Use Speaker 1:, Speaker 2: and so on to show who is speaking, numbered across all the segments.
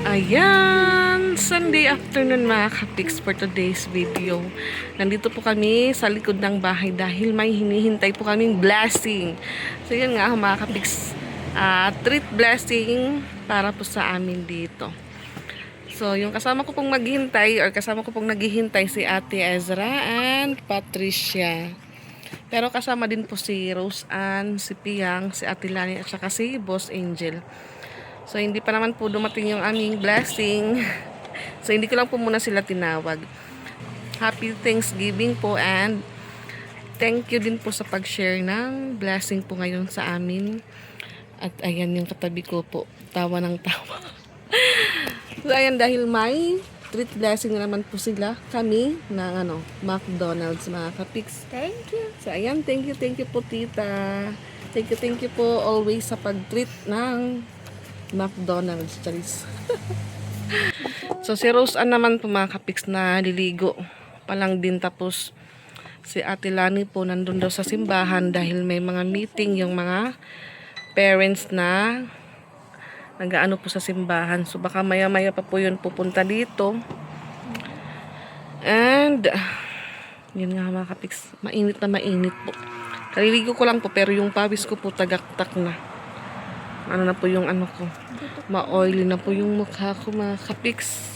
Speaker 1: Ayan, Sunday afternoon mga kapiks for today's video. Nandito po kami sa likod ng bahay dahil may hinihintay po kaming blessing. So yun nga mga kapiks, treat blessing para po sa amin dito. So yung kasama ko pong maghintay or kasama ko pong naghihintay si Ate Ezra and Patricia. Pero kasama din po si Rose Ann, si Piang, si Ate Lani at saka si Boss Angel. So, hindi pa naman po dumating yung aming blessing. So, hindi ko lang po muna sila tinawag. Happy Thanksgiving po and thank you din po sa pag-share ng blessing po ngayon sa amin. At ayan yung katabi ko po. Tawa ng tawa. So, ayan dahil may treat blessing na naman po sila. Kami ng McDonald's mga kapiks. Thank you. So, ayan, thank you po tita. Thank you po always sa pag-treat ng McDonald's, charis. So si Rose Ann naman po mga kapiks na liligo pa lang din, tapos si Ate Lani po nandun daw sa simbahan dahil may mga meeting yung mga parents na nag-aano po sa simbahan. So baka maya-maya pa po yun pupunta dito. And yun nga mga kapiks, mainit na mainit po. Kaliligo ko lang po pero yung pawis ko po tagaktak na. Ano na po yung ano ko, ma-oily na po yung mukha ko mga kapiks.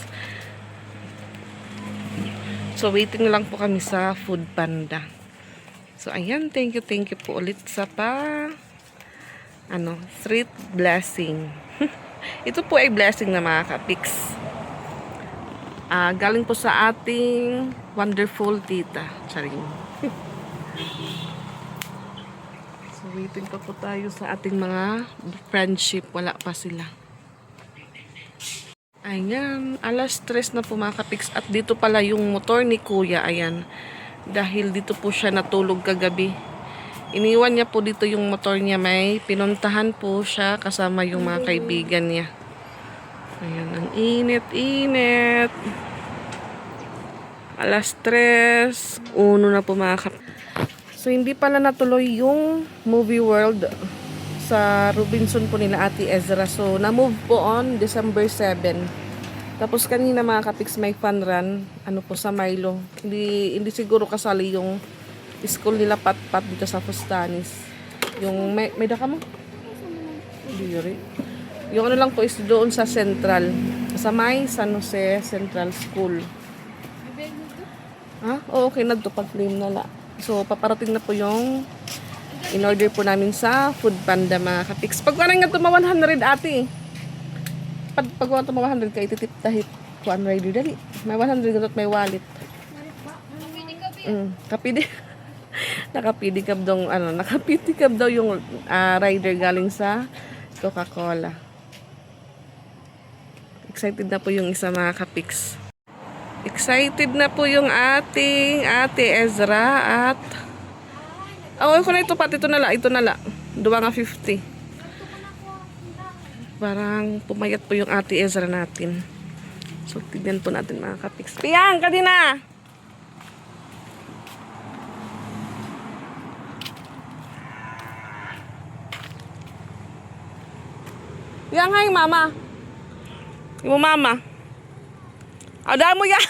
Speaker 1: So waiting lang po kami sa Food Panda. So ayan, thank you po ulit sa street blessing. Ito po ay blessing na mga kapiks. Galing po sa ating wonderful tita. Charing. Waiting pa po tayo sa ating mga friendship. Wala pa sila. Ayan. Alas 3 na po mga kapiks. At dito pala yung motor ni kuya. Ayan. Dahil dito po siya natulog kagabi. Iniwan niya po dito yung motor niya. May pinuntahan po siya kasama yung mga kaibigan niya. Ayan. Ang init. Alas 3. 1 na po mga kapiks. So, hindi pala natuloy yung movie world sa Robinson po nila Ate Ezra. So, na-move po on December 7. Tapos kanina mga kapiks may fun run. Po sa Milo. Hindi siguro kasali yung school nila Pat-Pat dito sa Fustanis. Yung may daka mo? Hindi yun. Yung lang po is doon sa Central. Sa may San Jose Central School. Okay, nagtupag-claim na la. So, paparating na po yung in-order po namin sa Food Panda mga kapiks. Pag parang nga tuma 100 ate. Pag tuma 100 ka, ititip tahit kuan rider dali. May 100 at may wallet. Kapidi. Nakapidikab daw yung rider galing sa Coca-Cola. Excited na po yung isa mga kapiks. Excited na po yung ating Ate Ezra at ko na ito pati ito na la 2.50. Parang pumayat po yung Ate Ezra natin. So tignan po natin mga kapiks. Piang ka din na. Piang hay mama. Yung mama. Ada mo ya.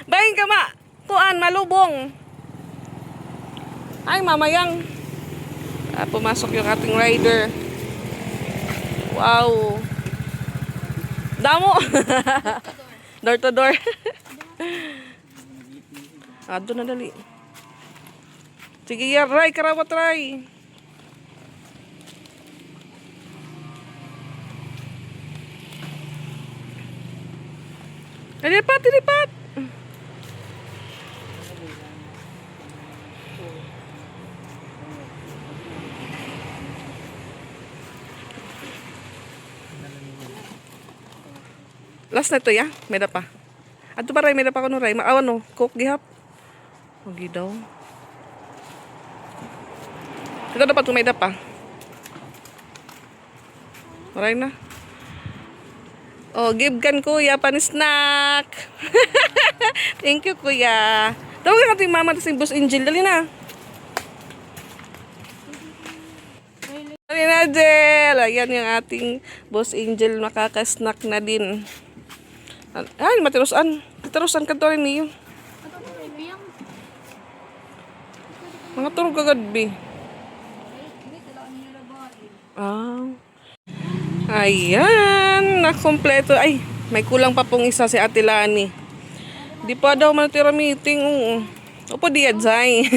Speaker 1: Bayin ka ma. Kuan malubong. Ay mamayang. Pumasok yung ating rider. Wow. Damo. Door to door. Doon na dali. Sige ya, Ray, karawat Ray. Lipat. Last na ito ya, may dapa. Ato pa Ray, may dapa ko no Ray. Maawan no, coke gihap. Huwag daw. Ito dapat kung may dapa. Maray na. Give kan kuya, pan-snack. Thank you kuya. Tawagin natin mama at si Boss Angel. Dali na. Angel! Ayan yung ating Boss Angel, makakasnack na din. Ay, matirusan. Matirusan ka to rin niyo. Mga turog agad, B. Ah. Ayan, nakompleto. Ay, may kulang pa pong isa si Ate Lani. Di pa daw matira meeting. Oo. Opo, di adzay.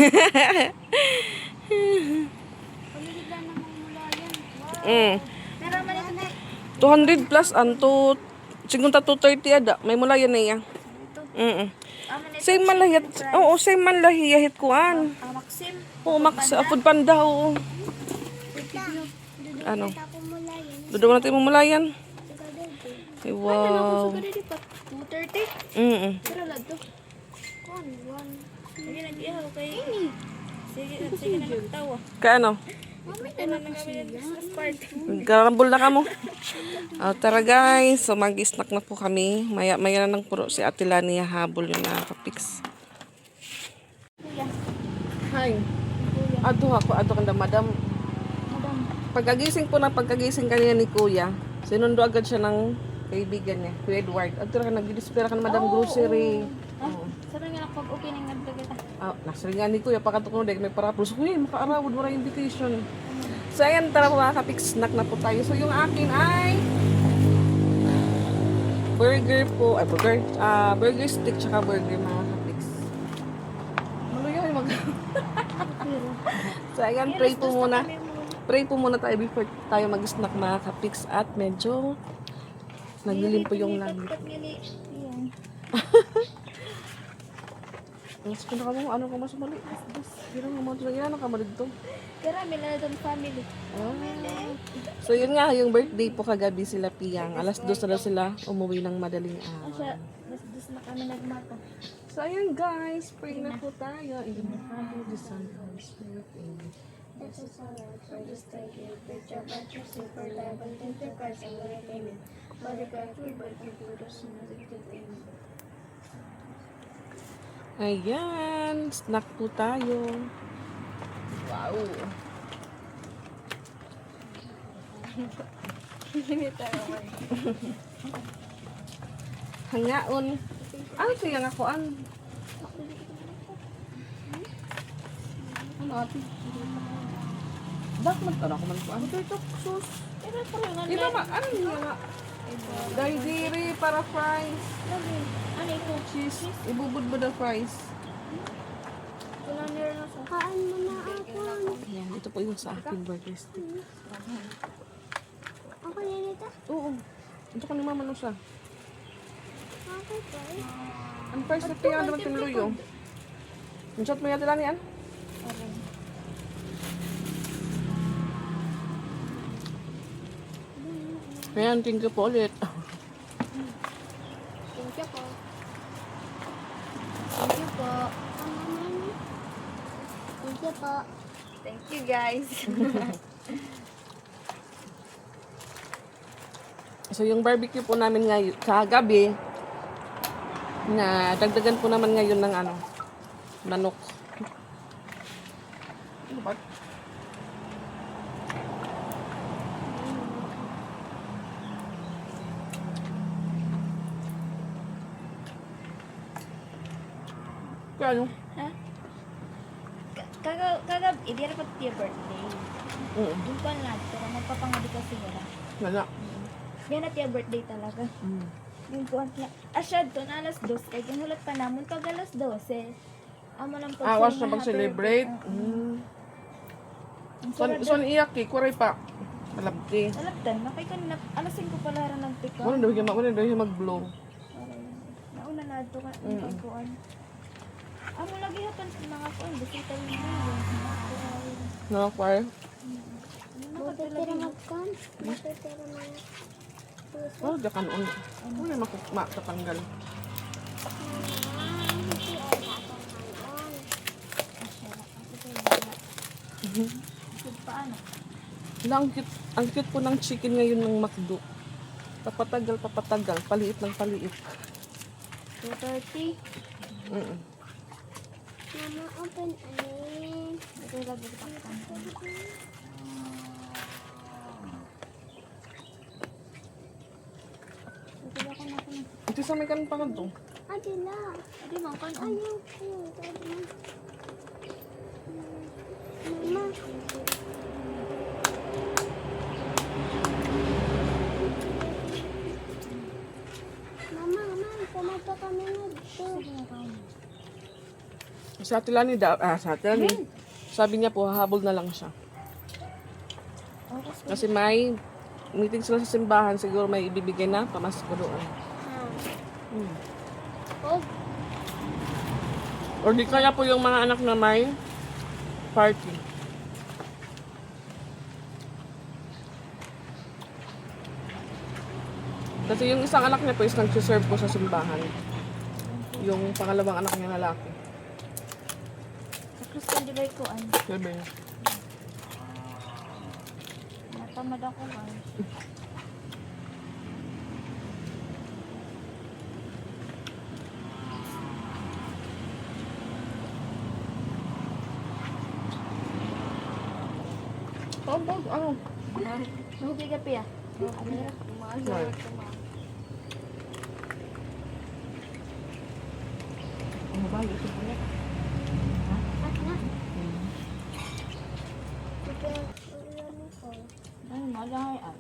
Speaker 1: Mm. 200 plus anto. Siguro 230 ada. May mula yan na yan. Same man lahiyat. Oo, same man lahiyahit kuan.
Speaker 2: Maxim.
Speaker 1: Oo, Max. Food Panda, oo. Ano? Dodo natin mamulayan. Ay, wow.
Speaker 2: 230. Pero lad to. Sige, nag-ihaw kay ini. Sige na nagtawa.
Speaker 1: Kaya ano?
Speaker 2: Ito na namin Christmas party.
Speaker 1: Garambol na ka mo. Tara guys, so mag-snack na po kami. Maya na nang puro si Ate Lani habol yung nakaka-fix. Hi. Ato kanda madam. Pagkagising kanina ni Kuya, sinundo agad siya ng kaibigan niya, Kuya Edward. Ato ka nag-dispera ka ng madam grocery.
Speaker 2: Sarang nga pag okay nang nagdagata.
Speaker 1: Nasaringan ni Kuya, pakatok na may paraplos. Uy, makaarawad mo na invitation. So ayan, tara po mga kapix, snack na po tayo. So yung akin ay burger po, burger stick tsaka burger mga kapix. Maluyo yung mag... So ayan, pray po muna tayo before tayo mag-snack mga kapix at medyo naglilim po yung langit. Mas kung ano ka mas mali. Ilan ka mali dito?
Speaker 2: Karami na doon family.
Speaker 1: So yun nga, yung birthday po kagabi sila Piyang. Alas 2 na daw sila umuwi ng madaling araw.
Speaker 2: Mas na kami nagmata.
Speaker 1: So ayun guys, pray na po tayo. In the Father, the Son, and the Spirit. Amen.
Speaker 2: This is our Lord for this day. Preach our righteous and for thy abundant Christ and Lord. Amen. Father God, we beg you to us in the Amen.
Speaker 1: Ayan, snack po tayo. Wow. Hangaon. Ano siya nga kuan? Ano ati? Bakit magtanong ko man kuan? Ito sus. Iba ma, ano nga? Dairy para fries.
Speaker 2: Ano ito?
Speaker 1: Cheese. Ibubud mo the fries.
Speaker 2: Kaan mo na ako.
Speaker 1: Ayan, ito po yung sa aking burger stick.
Speaker 2: Ako yan ito?
Speaker 1: Oo. Ito ka ni mama nung siya.
Speaker 2: Okay, guys.
Speaker 1: Ang fries na piyan naman tinuloy. Ang shot mo yata lang yan? Ayan, thank you po ulit.
Speaker 2: Thank you po. Thank you po. Thank you po. Thank you guys.
Speaker 1: So yung barbecue po namin ngayon, kagabi, na dagdagan po naman ngayon ng manok. Ano ba? Kaya ano?
Speaker 2: Ha? Kagab, hindi na pati your birthday. Yung pa na, pero magpapangadi ka siguro.
Speaker 1: Wala.
Speaker 2: Yan na tiya birthday talaga. Yung kuwan niya. Asyad to na alas 2. Kaya ginulat pa namun pag alas 12. Amo lang pag
Speaker 1: Was na pag-celebrate. Son iyak eh, kuray pa. Malabti.
Speaker 2: Alaptan, nakay kanina. Alas 5 pala rin ng pika.
Speaker 1: Wala daw yung mag-blow.
Speaker 2: Nauna na ito ka. Yung kuwan. Amo lagi hapan sa mga kuwan. Bisita yung mga.
Speaker 1: Nakakwire.
Speaker 2: Pero magkan. Pero mga.
Speaker 1: Oh, dakan on. Wala makatanggal.
Speaker 2: Paano?
Speaker 1: Ang cute po ng chicken ngayon ng McDo. Papatagal, paliit ng paliit.
Speaker 2: 2:30.
Speaker 3: Mama, open again.
Speaker 2: Ito lagi kita kanton.
Speaker 1: Ati sa may kanin pa ka to.
Speaker 2: Adila. Adi man kan ayaw. Mama. Mama, pumunta kami na dito.
Speaker 1: Sa Ate Lani, sa Ate Lani, sabi niya po, hahabol na lang siya. Kasi may meeting sila sa simbahan, siguro may ibibigay na pamasko doon.
Speaker 2: Oh,
Speaker 1: Or di kaya po yung mga anak na may party. Kasi yung isang anak niya po is nag-serve po sa simbahan. Yung pangalawang anak niya lalaki.
Speaker 2: sa Christian di ba ko an?
Speaker 1: Sabi niya.
Speaker 2: Natamad ako man.
Speaker 1: Ano?
Speaker 2: Nahubi ka piya.
Speaker 1: Right. Ano ba? Ito po yan.
Speaker 2: Ano malahay ah.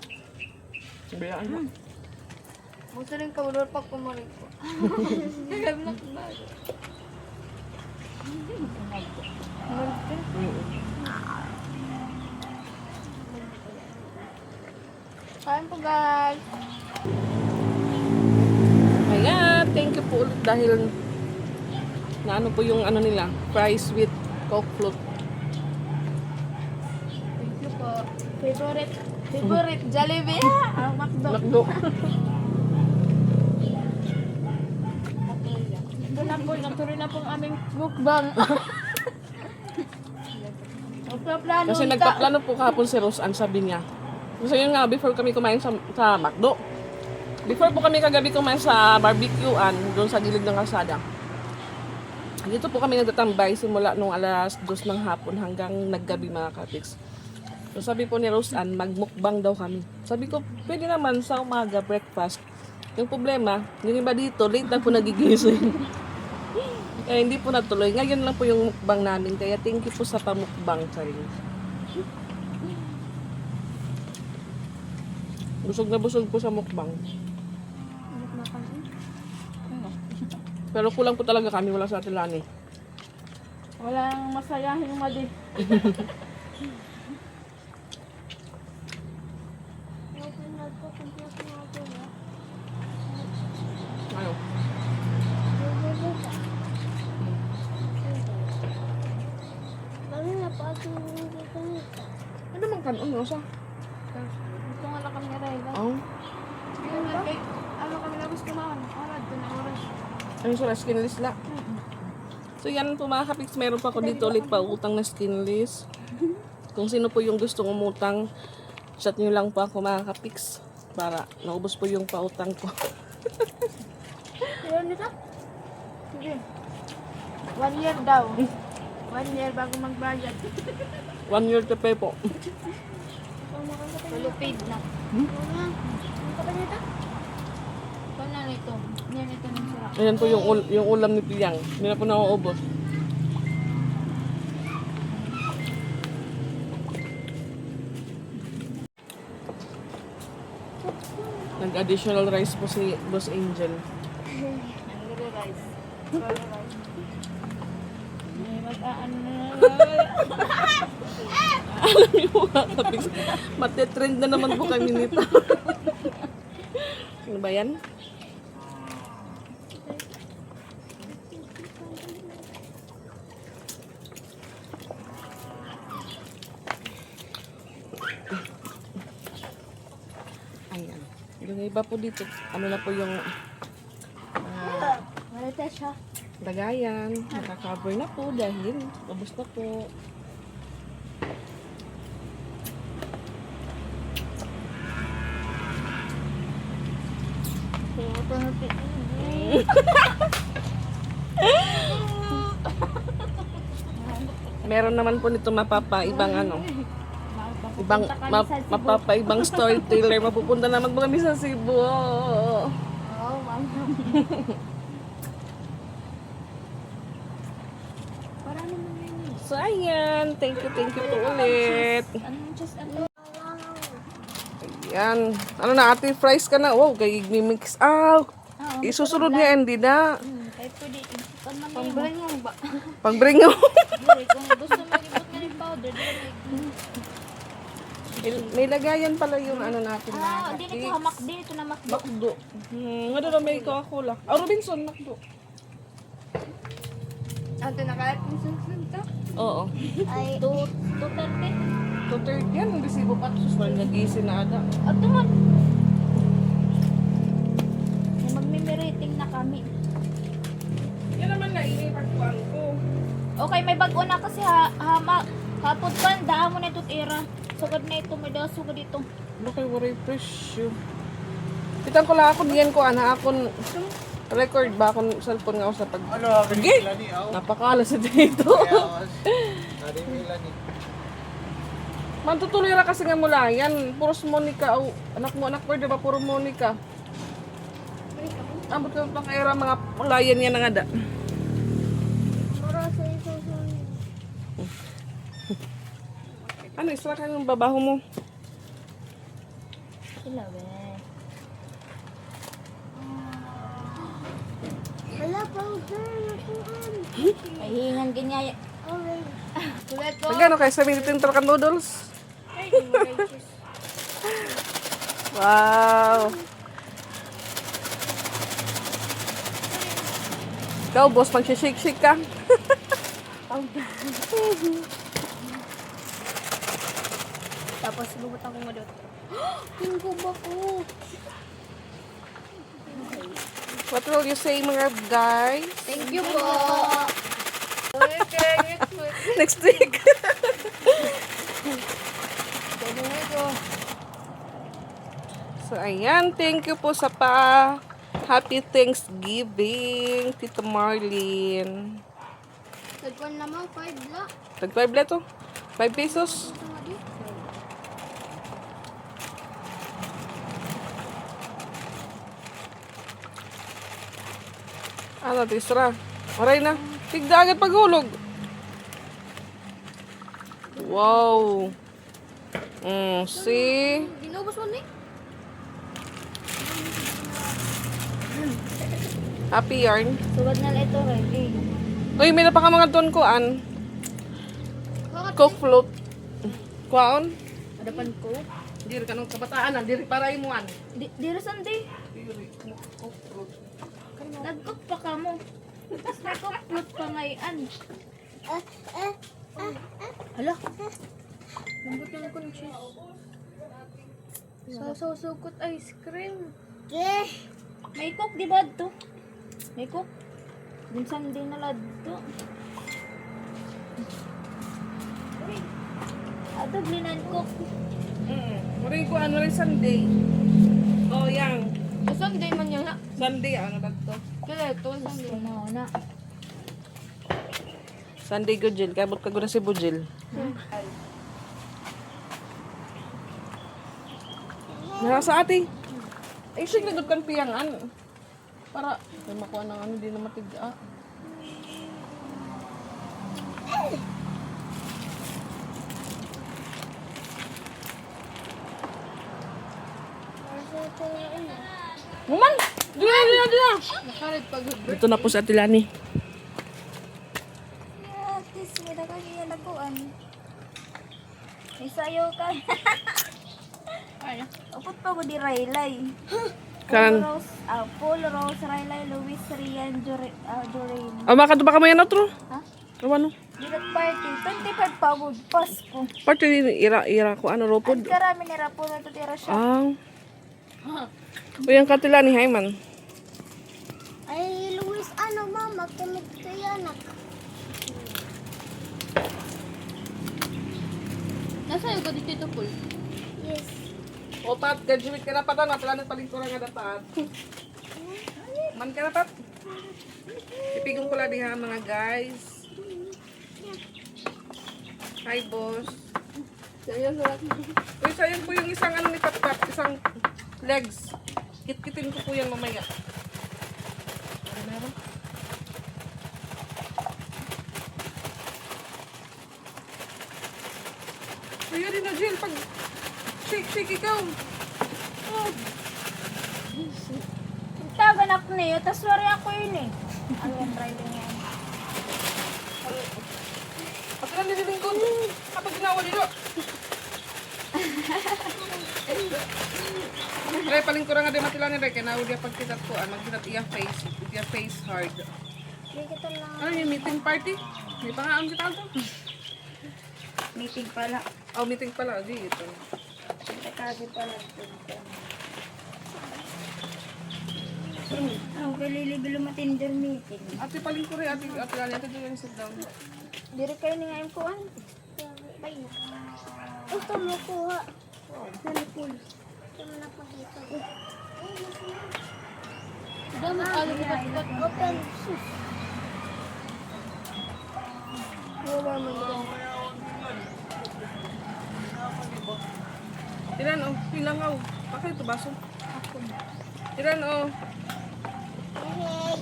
Speaker 1: Bayaan mo.
Speaker 2: Gusto rin kaulor pag kumarin ko. Nagam na kumarin. Kain po guys.
Speaker 1: Ayan, thank you po ulit dahil na ano po yung ano nila, fries with Coke float.
Speaker 2: Thank you po. Favorite Jollibee. Ang McDo.
Speaker 1: Nakdo.
Speaker 2: Ito na po, natuloy na po ang aming mukbang. Magpaplano
Speaker 1: Kasi nagpaplano po kahapon si Rose, ang sabi niya. Kasi yun nga, before kami kumain sa McDo. Before po kami kagabi kumain sa barbecuean, doon sa gilid ng kalsada. Dito po kami nagtatambay simula nung alas 2 ng hapon hanggang naggabi mga kapiks. So sabi po ni Rose Ann, magmukbang daw kami. Sabi ko, pwede naman sa umaga, breakfast. Yung problema, yung iba dito, late na po nagigising. Kaya hindi po natuloy. Ngayon lang po yung mukbang namin. Kaya thank you po sa pamukbang. Sorry. Busog na busog po sa mukbang. Pero kulang po talaga kami. Wala sa Ate Lani.
Speaker 2: Walang masayahin madi.
Speaker 1: Ano? Ano bang kanon? Ano sa?
Speaker 2: Gusto nga lang kami na rin.
Speaker 1: Oh.
Speaker 2: Ano kami na gusto kumahan? Arad, doon ang oras.
Speaker 1: Ano sa skinless la? So yan po mga kapiks, meron pa ako dito ulit pa utang na skinless. Kung sino po yung gustong umutang, chat nyo lang po ako mga kapiks para naubos po yung pautang ko.
Speaker 2: Meron nito? Sige. 1 year daw. 1 year bago magbayad.
Speaker 1: 1 year to pay po.
Speaker 2: Full paid na. Ano ka ba nito? Ito na nito. Yan ito ng sira.
Speaker 1: Ayan po yung ulam ni Piyang. Hindi na po nauubos. Nag-additional rice po si Boss Angel.
Speaker 2: Nagre rice. Rice. May mag-aano na.
Speaker 1: Alam niyo mga kapiks, matetrend na naman po kami nito. Ano ba yan? Ayan. Yung iba po dito, ano na po yung
Speaker 2: Marita siya.
Speaker 1: lagayan. Nakakover na po dahil ubos na po. Meron naman po nito mapapaibang ano. Mapapaibang storyteller. Mapupunta naman po kami sa Cebu.
Speaker 2: Oh, mama. Para naman yun.
Speaker 1: So, ayan. Thank you po ulit.
Speaker 2: Anong just ano?
Speaker 1: Ayan. Ano na, ate, fries ka na. Wow, kay mix. Isusunod niya, hindi na.
Speaker 2: Kahit pwede, ibukan man pambring mo ba?
Speaker 1: Pang-bring mo.
Speaker 2: Dili, kung gusto mo ibut na yung powder, dili.
Speaker 1: May lagayan pala yung ano natin na
Speaker 2: Di nito hamak, di nito na makdo.
Speaker 1: Makdo. Ano na may Coca-Cola? Robinson, Makdo.
Speaker 2: Ante na kahit yung to?
Speaker 1: Oo.
Speaker 2: Ay, 230.
Speaker 1: 230 yan, ang resibo pa. Sus, parang nag-iisin na ada.
Speaker 2: At naman. Magmimirating na kami.
Speaker 1: Yan naman na, inipagpuan ko.
Speaker 2: Okay, may bago na kasi hapon pa, daan mo na ito tira. Sugad na ito, may daan sugad dito.
Speaker 1: Ano kayo, waray presyo. Kitang ko lang ako, diyan ko, akong record ba akong cellphone nga ako sa pag...
Speaker 3: Ano,
Speaker 1: Sige!
Speaker 3: Milani, ako.
Speaker 1: Napakala sa dito.
Speaker 3: Ari Milani.
Speaker 1: Mantutuloy na kasi nga mula yan. Puros Monica. Oh, anak mo, diba? Puro Monica. Ambot ka pang era mga mulayan yan nga da.
Speaker 2: Para sa iso
Speaker 1: Ano, isra ka yung babaho mo.
Speaker 2: sila, be. Wala powder. Ay, hingan ganyaya. Kulit ko.
Speaker 1: Nagano kayo sa militin ka noodles? Wow! Ikaw, boss, mag-shake-shake ka.
Speaker 2: Tapos lubot ako madot. Tingko ba ko?
Speaker 1: What will you say, mga guys?
Speaker 2: Thank you po.
Speaker 1: Next week. So, ayan. Thank you po sa Happy Thanksgiving, Tita Marlene.
Speaker 2: Tagpan naman, 5 la.
Speaker 1: Tag-5 leto. 5 pesos. Ano, tisra. Maray na. Tigda agad paghulog. Wow. See?
Speaker 2: Ginubos mo ni?
Speaker 1: Happy yarn.
Speaker 2: Subad na ito, Ray.
Speaker 1: Uy, may napaka mga ton ko, an. Coke float. Kwaon?
Speaker 2: Adapan ko.
Speaker 1: Diri ka nung kabataan, diri para mo, an.
Speaker 2: Dira sandi.
Speaker 1: Diri, Coke float.
Speaker 2: Nag-cook pa ka mo. Tapos may cook pa ngayon. Hala. Lambot yung kunchis. Sukot ice cream. May cook di ba ito? May cook. Minsan din na ladto. Ato blinan cook.
Speaker 1: Maray ko, ano rin Sunday. Oh, yang.
Speaker 2: Sunday man yun na.
Speaker 1: Sunday, ano ba to?
Speaker 2: Kaya ito, Sunday na.
Speaker 1: Sunday Gujil. Kabot ka guna si Bujil. Nasa ate. Ay, sige, nagod kan piyangan. Para, may makuha ng ano, di na matiga. Muman! Di na.
Speaker 2: Nakarit pag
Speaker 1: Dito na po sa Atilani.
Speaker 2: tis, may nakakaya nakuan. May sayo ka. Upot pa ko di Raylay.
Speaker 1: Kan.
Speaker 2: Paul Rose, Raylay, Luis, Rian, Jorain.
Speaker 1: Maka ba ka may ano, tro?
Speaker 2: Ha?
Speaker 1: Ano?
Speaker 2: Dilat party, 25 pagod, Pasko.
Speaker 1: Parte din, ira ko, ano, ropod.
Speaker 2: At karami ni Rapo na tutira siya.
Speaker 1: Uy, ang Katilani, Hayman.
Speaker 2: Ay, Luis, ano mama, kumit ka yan. Nasa yung ka dito, Paul? Yes.
Speaker 1: O, Pat, graduate ka na, Pat, ano? Planet palingkuran nga dapat. Man ka na, Pat. Ipigong ko lang diha, mga guys. Hi, boss. Uy, sayang po yung isang ano ni Pat, isang legs. Kit-kitin ko po yan mamaya. Meron. Ayun din na, Jill. Pag shake ikaw. Oh.
Speaker 2: Tagan ako niyo, tas wari ako yun eh. Ano yung driving yan?
Speaker 1: At lang din lingkod. Kapag ginawa dito. Ray, paling ko nga di matila ni Ray. Kaya nawag yung pagkitat ko. Magkitat iya face hard.
Speaker 2: Hindi kita lang.
Speaker 1: Ano yung meeting party? May pangaan kita ito.
Speaker 2: Meeting pala.
Speaker 1: Oh, meeting pala. Di ito.
Speaker 2: Kasi pala. Ang kalilibilo matinder meeting.
Speaker 1: Ate paling ko rin. Ate lang. Ate doon sit down.
Speaker 2: Diri kayo ni ngayon kuhan. Bayo. Ito mo kuha. Nalipul. Ito mo na pakita. Dami kalo kita. Open. Wala mo ito.
Speaker 1: Tiran, oh. Pilangaw. Bakit ito baso? Tiran, oh.
Speaker 2: Hey.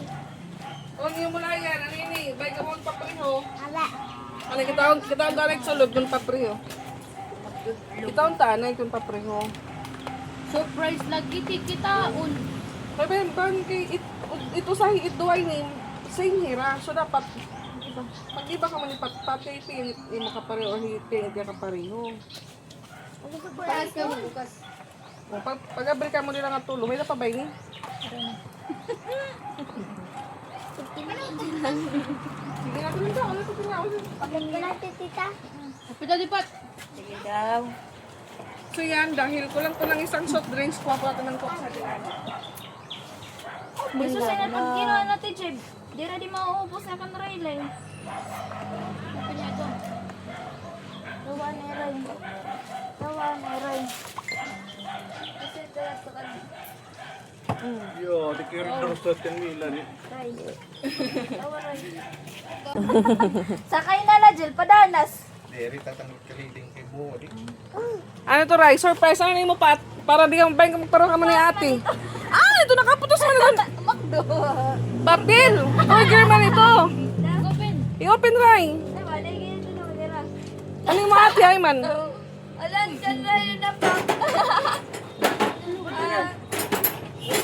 Speaker 1: Oh, niyo mo na yan. Ano yun eh? Bay ka mo ang papriho.
Speaker 2: Ala.
Speaker 1: Ano, kita ang direct sulod kung papriho. Kita ang tanay kung papriho.
Speaker 2: Surprise lagi kita.
Speaker 1: Sabi, bang ito sa ituay ni same hira. So, dapat, pag iba ka manipat, pati pinit mo kapareho o pinit ka kapareho.
Speaker 2: Paras ka mo bukas.
Speaker 1: O, pag-abri ka mo nila nga tulo, may napabay ni? Sige natin rin daw. Ano ito pinawin?
Speaker 2: Paganda natin, tita.
Speaker 1: Kapita lipat.
Speaker 2: Sige daw.
Speaker 1: So yan, dahil kulang ko lang isang soft drinks, kuha ko natin ng coke sa dilan.
Speaker 2: Gusto sa na pag ginawa natin, Jeb. Di na di mauubos na kan Raylay. Ito niya ito. Tawa na Ray. Tawa na Ray. Kasi tawa sa kanya.
Speaker 3: Yo, di kira terus 10 Milan eh.
Speaker 2: Ray. Tawa Ray. Sakay na na, Jel. Padanas.
Speaker 3: Deri tatanggal kaliding kay mo di.
Speaker 1: Ano to, Rai? Surprise, ano mo pa? Para di ka mabayang magparo ka mo ni ate. Ah, ito nakaputos man ito.
Speaker 2: Makdo.
Speaker 1: Papel! Burger man ito.
Speaker 2: Open.
Speaker 1: I-open, Rai.
Speaker 2: Ay, wala yung ito na malira.
Speaker 1: Ano yung mga ate, ay man?
Speaker 2: Alam, dyan na yun na pa.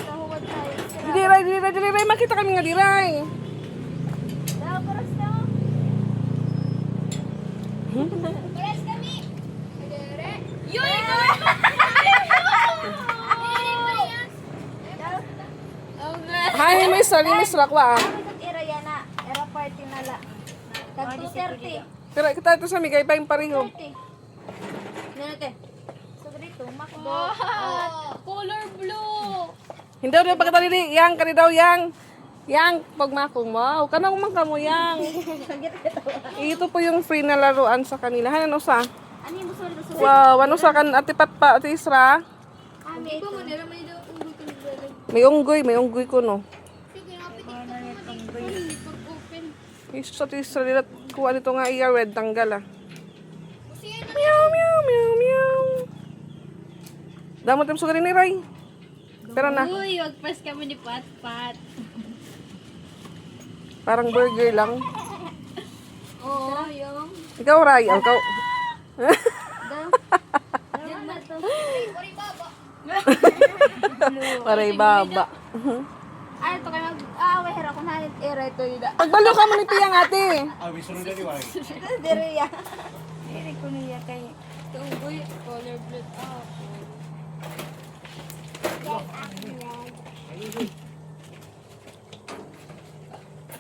Speaker 2: Nahuwad tayo.
Speaker 1: Di, Rai. Makita kami nga, di, Rai.
Speaker 2: Paras na. Paras kami. Yun!
Speaker 1: Hay, may sali, may rakwa, ah.
Speaker 2: Era yan na. Era party na la. Tag 230.
Speaker 1: Pero kita ito sa migay pa yung pariho.
Speaker 2: 30. Nante. So dito, makdo. Color blue.
Speaker 1: Hindi daw pagkita nili, yang, kani daw, yang. Yang, pagmakong, wow. Kanang umang ka mo, yang. Ito po yung free na laruan sa kanila. Ano sa?
Speaker 2: Ano yung gusto nito?
Speaker 1: Wow, ano sa kan ate Patpa, ate Isra?
Speaker 2: Kami ito.
Speaker 1: May unggoy ko, no. Isus sa ate Isra, nila kuha nito nga iya, red, tanggal, ah. Meow, meow, meow, meow. Damot yung sugarin ni Ray. Pero na,
Speaker 2: Uy, wag pas kami ni Pat.
Speaker 1: parang burger lang.
Speaker 2: Oo, yung.
Speaker 1: Ikaw, Ray, ang kau.
Speaker 2: Yan na to.
Speaker 1: Paray baba.
Speaker 2: Ay, ito kayo mag-aaway. Hera ko na era ito yun.
Speaker 1: Pagbalo ka mo ni Piyang, ate.
Speaker 3: Ah, bisunod na di wa.
Speaker 2: Dere ya. Dere ko niya kay tunggoy color blue.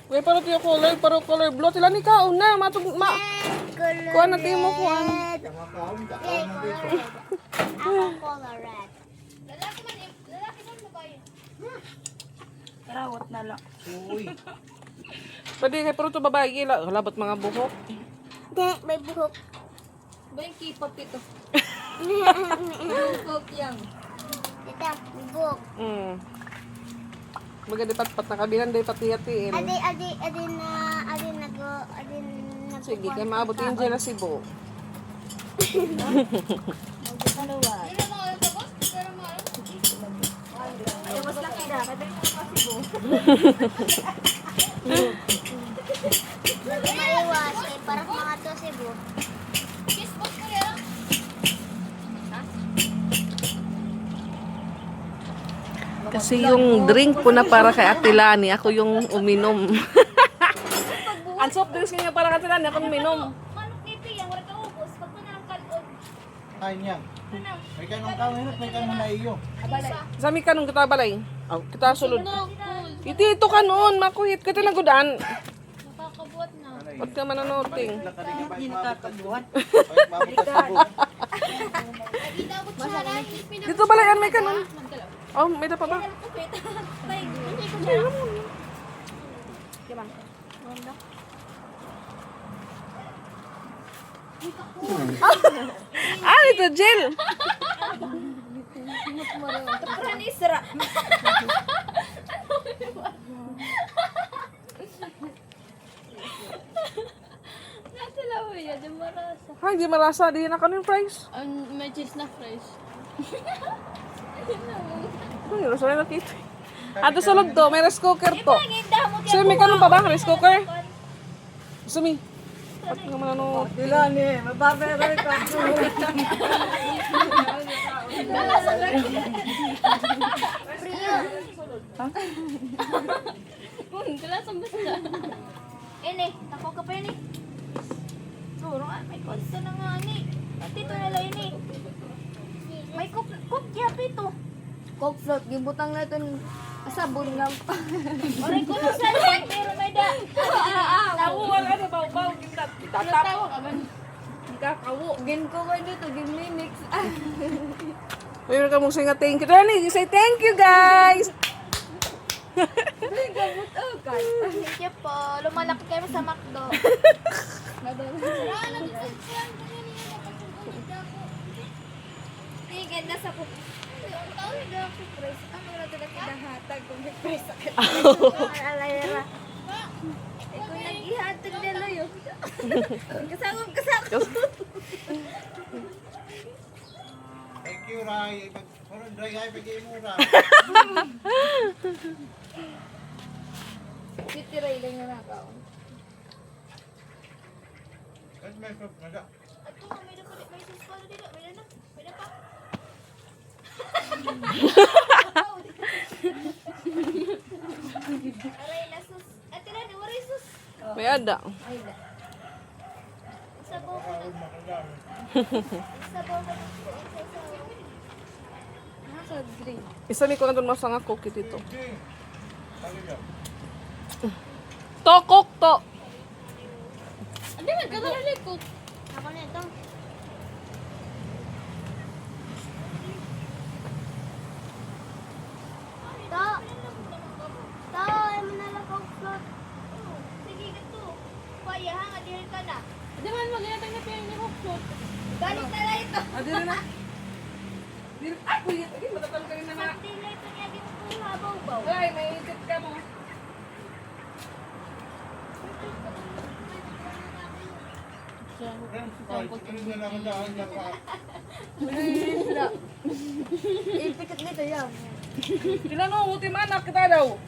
Speaker 1: Uy, pero tiyo color blue. Tila ni ka, una. Kuha natin mo, kuha.
Speaker 2: Color red. Lalaki man mo kayo. Rawat na lang.
Speaker 3: Uy.
Speaker 1: Pwede kay pero to babae, labot mga buhok.
Speaker 2: Hindi, may buhok. Ba yung K-pop ito? K-pop yan. Ito, buhok.
Speaker 1: Maganda pat na kabilan day pati-hatiin.
Speaker 2: Adin nago.
Speaker 1: Sige, kay maabot yung dyan na Cebu.
Speaker 2: Dalawa. Ay, mas laki. Maida, kadali mo kasi bo.
Speaker 4: Hindi maiwas, eh, parang mga to Cebu.
Speaker 2: Kiss boss ko yan.
Speaker 1: Kasi yung drink po na para kay Ate Lani, ako yung uminom. Ang soft drinks niya para kay Ate Lani, ako uminom.
Speaker 2: Manok kipi yan, wala ka ubos. Pag mo na lang kalod.
Speaker 3: Ay niya.
Speaker 2: Ano?
Speaker 3: May kanong kawin at may kanong naiyo.
Speaker 1: Sa mi kanong kita balay. Oh, kita sulod. Iti ito ka noon, makuhit kita na gudaan.
Speaker 2: Nakakabuhat na.
Speaker 1: Ba't ka mananoting?
Speaker 3: Hindi nakakabuhat. Bait mabot sa Cebu.
Speaker 1: Dito balayan may kanon. Oh, may pa ba? Ah, ito gel.
Speaker 2: Parang isra. Natala mo yan, di marasa.
Speaker 1: Ay, di marasa. Di na kanin fries.
Speaker 2: May cheese na fresh.
Speaker 1: Ay, rasa na nakita. Ato sulod to, may rice cooker to.
Speaker 2: Panginda mo
Speaker 1: So, may kanon pa ba? Rice cooker? Sumi. Ba't nga mananoting?
Speaker 3: Tilani, mababayaran ka.
Speaker 2: Kalasang basta. Ini, tako ka pa ini. Siguro nga, may konto na nga ni. At ito nila ini. May cook yapi ito.
Speaker 4: Coke float, gibutang na ito sabon nga.
Speaker 2: Oray ko na sa lang, pero may da.
Speaker 1: Tawuan ano, baw-baw.
Speaker 2: Tawa ka ba?
Speaker 4: Kakawo, gin ko kayo dito, gin mimix.
Speaker 1: Mayroon ka mong singa thank you. Rani, you say thank you guys.
Speaker 2: Thank you po. Lumalaki kami sa McDo. Sige, ganda sa cook. Ang tao nila ako press. Ang wala talaga kinahatag kung may press sa kanya. Alayra. Eh kung nag-ihatag nila yun. Kasakot.
Speaker 3: Thank you, Ray. Parang dry ay bigay mo ra.
Speaker 2: Titiray lang yung nakaw.
Speaker 3: Kasi may naga.
Speaker 2: At kung may dapat may suspado dito. May na. May na pa. Aray na sus. At tira ni waray sus.
Speaker 1: May ada.
Speaker 2: Sabaw ko na. Sabaw ko na. Nasa green.
Speaker 1: Isa ni ko na doon masang ako kit ito.
Speaker 3: Okay. Tali lang.
Speaker 1: Tokok to.
Speaker 2: Hindi man, kagalalikot.
Speaker 4: Ako na ito. To! To! Ay mo na lang Coke float.
Speaker 2: Sige, gato. Kaya ha, adil ka na.
Speaker 4: Di man mag-iatang na pinag ni Coke float.
Speaker 2: Galit na lang ito.
Speaker 1: Adi na. Ay, kuya, lagi matatal ka rin na na.
Speaker 2: Pati na ito niya dito ko habaw-baw.
Speaker 1: Ay, may itit ka mo.
Speaker 3: Ay, tuloy na lang ang daan na pa.
Speaker 4: Ipikit nito yan.
Speaker 1: Tinanong, uti manak kita daw.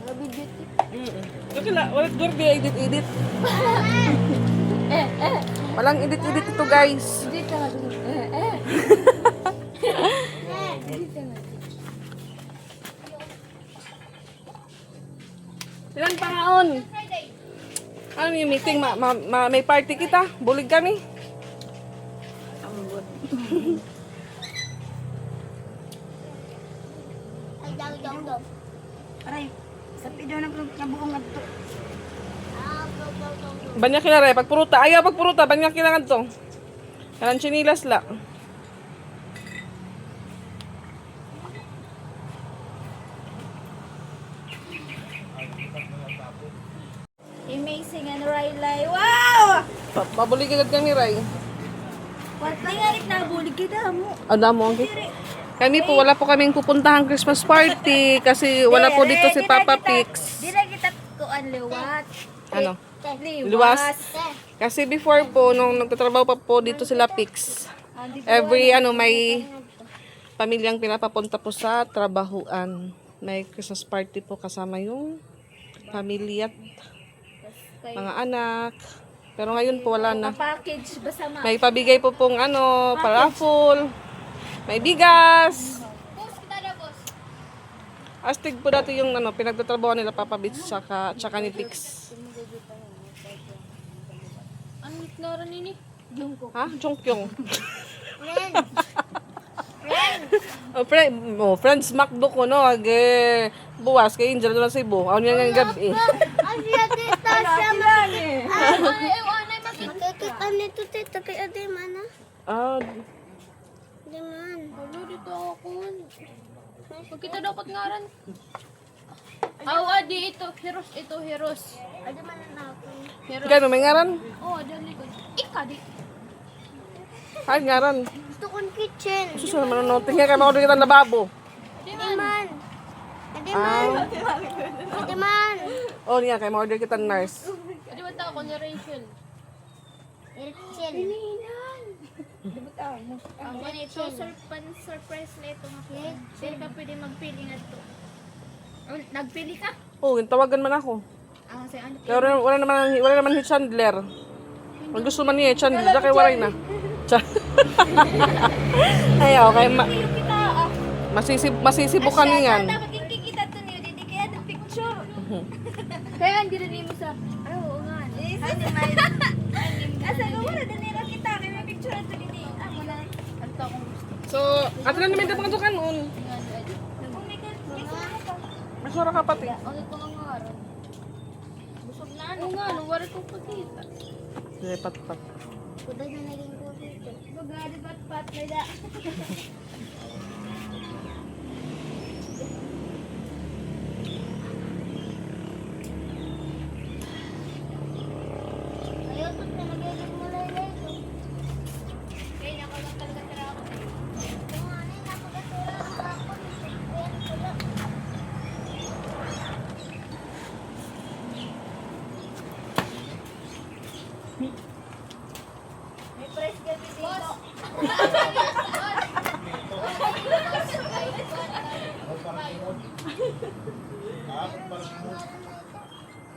Speaker 4: Nabidyo tip.
Speaker 1: Okay na, walang gurbi, edit-edit. Walang edit-edit ito guys.
Speaker 4: Dito ka dito. Dito nga.
Speaker 1: Ilan pangaon?
Speaker 2: Friday.
Speaker 1: Ano yung meeting? May party kita? Bulig kami?
Speaker 4: Ay, daw daw. Aray, sa pido na buong nagto.
Speaker 1: Banyak kinara, pagpuruta. Ayaw pagpuruta, banyak kailangan to. Kanan chinilas la.
Speaker 2: Amazing and Riley. Wow!
Speaker 1: Mabulig agad kami, Ray.
Speaker 2: Hindi nga rin nabulig kita mo.
Speaker 1: Ada mo, okay? Kami po, wala po kaming pupuntahan Christmas party kasi wala po dito si Papa Pix.
Speaker 2: Di na kita kuan liwat.
Speaker 1: Ano?
Speaker 2: Liwas.
Speaker 1: Luwas. Kasi before po, nung nagtatrabaho pa po dito sila Pix, every pamilyang pinapapunta po sa trabahuan. May Christmas party po kasama yung pamilya at mga anak. Pero ngayon po wala na.
Speaker 2: Package, basta
Speaker 1: May pabigay po pong paraffol. May bigas.
Speaker 2: Boss, kita na, boss.
Speaker 1: Astig po dati yung pinagtatrabaho nila Papa Beach tsaka ni Tix.
Speaker 2: Ano ignora nini? Jungkook.
Speaker 1: Ha? Chongkyong. Friends Macdo ko no age buwas kay Angel na Cebu. Aw niya nga gabi.
Speaker 4: Asya tita siya
Speaker 2: Ay, anay makita.
Speaker 4: Tita nito tita kay ade mana.
Speaker 1: Ah,
Speaker 4: Di man.
Speaker 2: Ano dito ako? Pag kita dapat ngaran. Di ito. Heroes.
Speaker 4: Ade man na ako.
Speaker 2: Heroes.
Speaker 1: kaya may ngaran?
Speaker 2: Oh, ada likod. Ika di.
Speaker 1: Ay ngaran.
Speaker 4: Gusto kong kitchen.
Speaker 1: Suso naman no tingnan kay mao kita lababo.
Speaker 2: Di
Speaker 4: Ade
Speaker 2: man.
Speaker 4: man. Ade man. Ade man.
Speaker 1: Oh niya kay mao kita nurse.
Speaker 2: Di ba ta ako ni Rachel?
Speaker 4: Kitchen.
Speaker 2: Ang ganito, surprise na ito nga po. Sino ka pwede magpili na ito? Nagpili ka?
Speaker 1: Oh, tawagan man ako.
Speaker 2: Sa ano?
Speaker 1: Kaya wala naman si Chandler. Ang gusto man niya Chandler kay waray na. Ay okay masisibukan niyan.
Speaker 2: Dapat kikita ito niyo, hindi kaya ng picture. Kaya hindi rin mo sa, oo nga. Hindi man. Asa ko wala, danira kita, kaya may picture ito dito. Wala. Ano to akong gusto.
Speaker 1: So, ato na namin tapang tukan un.
Speaker 2: Kung may ka pa.
Speaker 1: Masura ka pati.
Speaker 2: Ano ito nga nga ron? Busog na ano? Oo nga, nung wala kong pagkita.
Speaker 1: Sige, pat.
Speaker 4: Kuda na naging ko dito.
Speaker 2: Bagari pat may da.
Speaker 4: Ayaw to na nagiging mo na ito.
Speaker 2: Kaya ako lang talaga tira ako.
Speaker 4: Yung ano yung napagkasura ng ako. Ayan pula.
Speaker 2: May press gabi dito.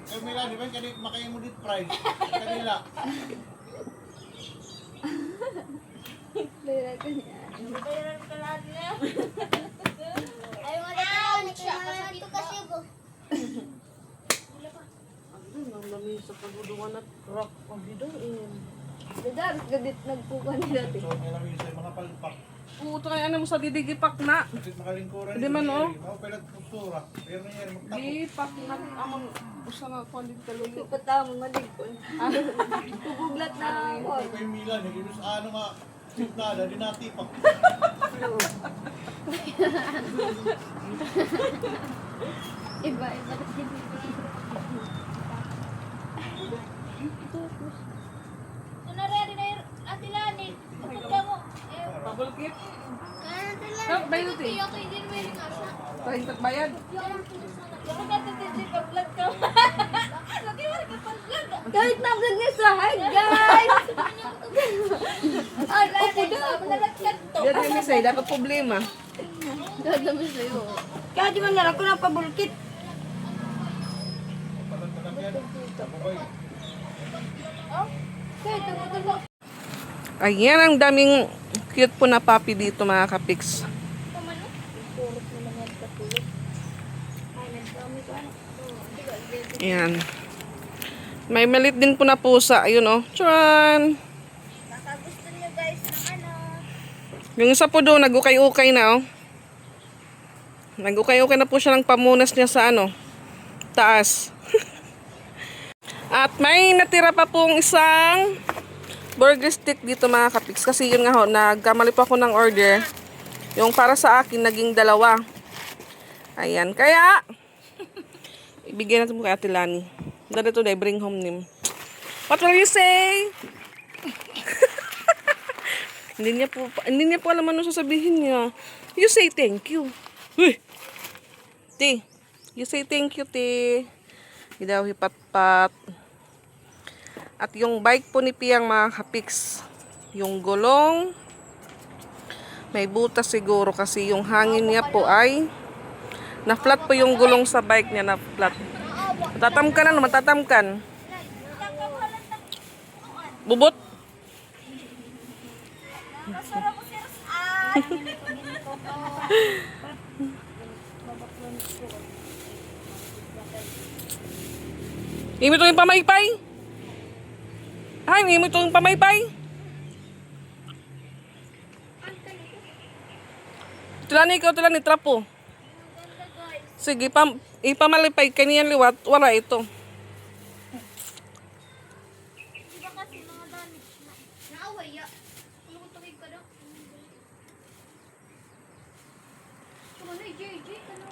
Speaker 3: Kaya Mila, di ba kanina makain mo dito price? Kanila.
Speaker 2: Bayaran ka lahat niya.
Speaker 4: Ayaw mo na ito. Ayaw ito kasi ko.
Speaker 1: Ang dami sa pagdudungan at rock of bidoin.
Speaker 2: Dadar, gadit nagpukan nila.
Speaker 3: So, nilang yung sa mga palpak.
Speaker 1: Puto kay mo sa didigipak na.
Speaker 3: Kasi makalingkuran.
Speaker 1: Hindi man, oh.
Speaker 3: Mau pelat postura. Pero nangyari magtapo.
Speaker 1: Gipak na amang usa nga ko din kaluyo.
Speaker 2: Patamo maligpon. Puguglat na ako.
Speaker 3: Ito kay Mila, nagiging sa ano nga. Sitnada, di natipak.
Speaker 2: Iba kasi Una ready na yung Ate Lani. Kapag ka mo.
Speaker 1: Bubble kit.
Speaker 4: Kaya nila.
Speaker 1: Kap bayo ti.
Speaker 2: Kaya kayo din may nga siya.
Speaker 1: Tahintak bayad.
Speaker 2: Yung nagkatitindi ka vlog ka. Lagi mo ka vlog. Kahit na vlog niya sa hi guys. Ah, upo daw. Manalagkat to.
Speaker 1: Diyan kami say dapat problema.
Speaker 2: Dadami sa'yo.
Speaker 4: Kaya di man nila ko na pabulkit.
Speaker 2: Kahit ang ito mo.
Speaker 1: Ayan ang daming cute po na puppy dito mga kapiks.
Speaker 2: Purot mo naman katulog.
Speaker 1: Ayan. May malit din po na pusa. Ayun oh. Chuan!
Speaker 2: Baka gusto niyo guys ng ano.
Speaker 1: Yung isa po doon, nag-ukay-ukay na oh. Nag-ukay-ukay na po siya ng pamunas niya sa taas. At may natira pa pong isang burger stick dito mga kapiks. Kasi yun nga ho, nagkamali po ako ng order. Yung para sa akin, naging 2. Ayan. Kaya, ibigay natin po kay Ate Lani. Dali to, bring home nim. What will you say? Hindi niya po alam ano sasabihin niya. You say thank you. Uy! Ti, you say thank you, ti. Daw hipat-pat. At yung bike po ni Piang mga kapiks, yung gulong, May butas siguro kasi yung hangin niya po ay na-flat po yung gulong sa bike niya, na-flat. Matatamkan ano, matatamkan. Bubot.
Speaker 2: Nakasara ko sir. Ay, ginito to.
Speaker 1: Imi to yung pamaypay. Ay, imi to yung pamaypay. Tilani ikaw, tilani, trapo. Sige, ipamalipay kaniyan liwat, wala ito.
Speaker 2: Di ba kasi mga damage na. Naaway ya. Ano ko tawag ka daw? Ano JJ? Ano?